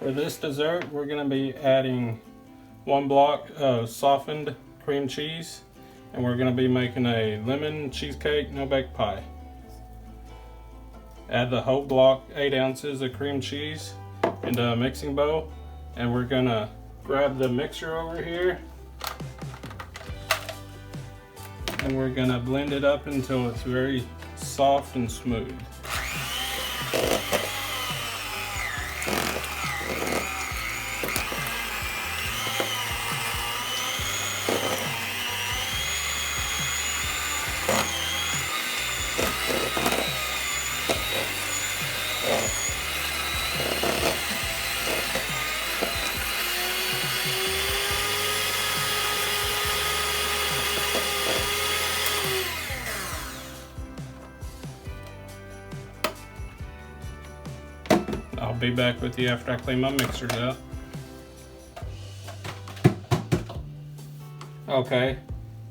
For this dessert, we're going to be adding 1 block of softened cream cheese, and we're going to be making a lemon cheesecake no-bake pie. Add the whole block, 8 ounces of cream cheese, into a mixing bowl, and we're going to grab the mixer over here, and we're going to blend it up until it's very soft and smooth. I'll be back with you after I clean my mixers out. Okay,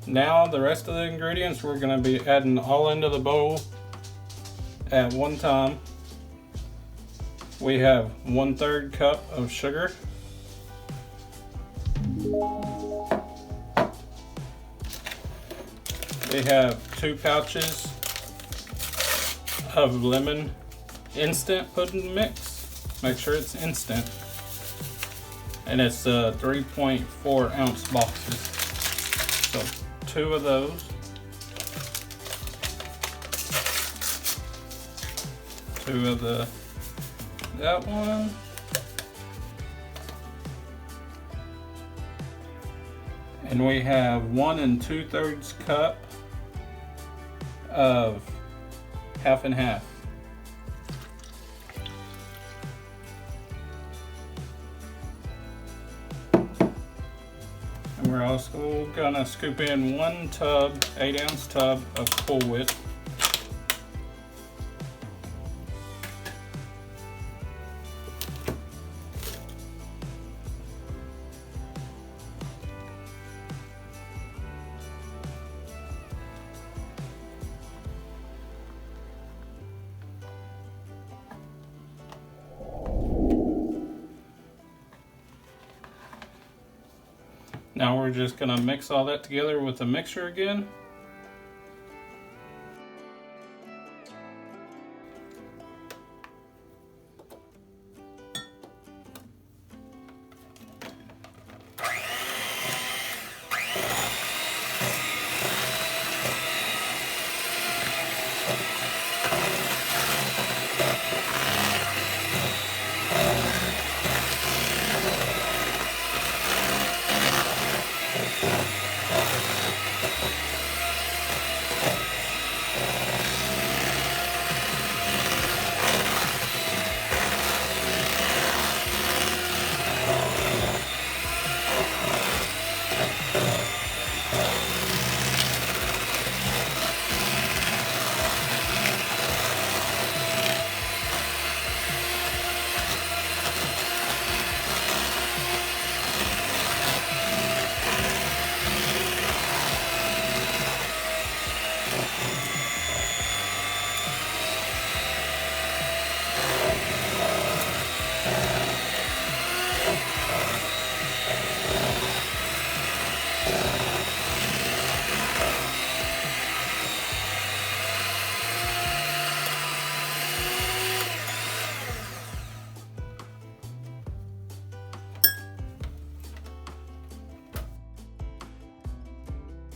now the rest of the ingredients we're going to be adding all into the bowl at one time. We have 1/3 cup of sugar. We have 2 pouches of lemon instant pudding mix. Make sure it's instant. And it's 3.4 ounce boxes. So 2 of those. 2 of that one. And we have 1 2/3 cup of half and half. And we're also gonna scoop in 1 tub, 8 ounce tub of Cool Whip. Now we're just going to mix all that together with the mixer again.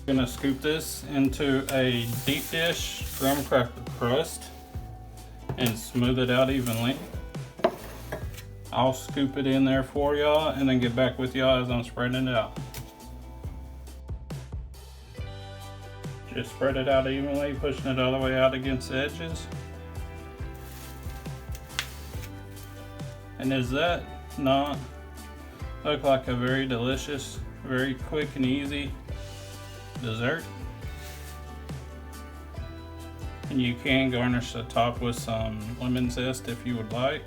I'm going to scoop this into a deep dish graham cracker crust and smooth it out evenly. I'll scoop it in there for y'all and then get back with y'all as I'm spreading it out. Just spread it out evenly, pushing it all the way out against the edges. And does that not look like a very delicious, very quick and easy dessert? And you can garnish the top with some lemon zest if you would like.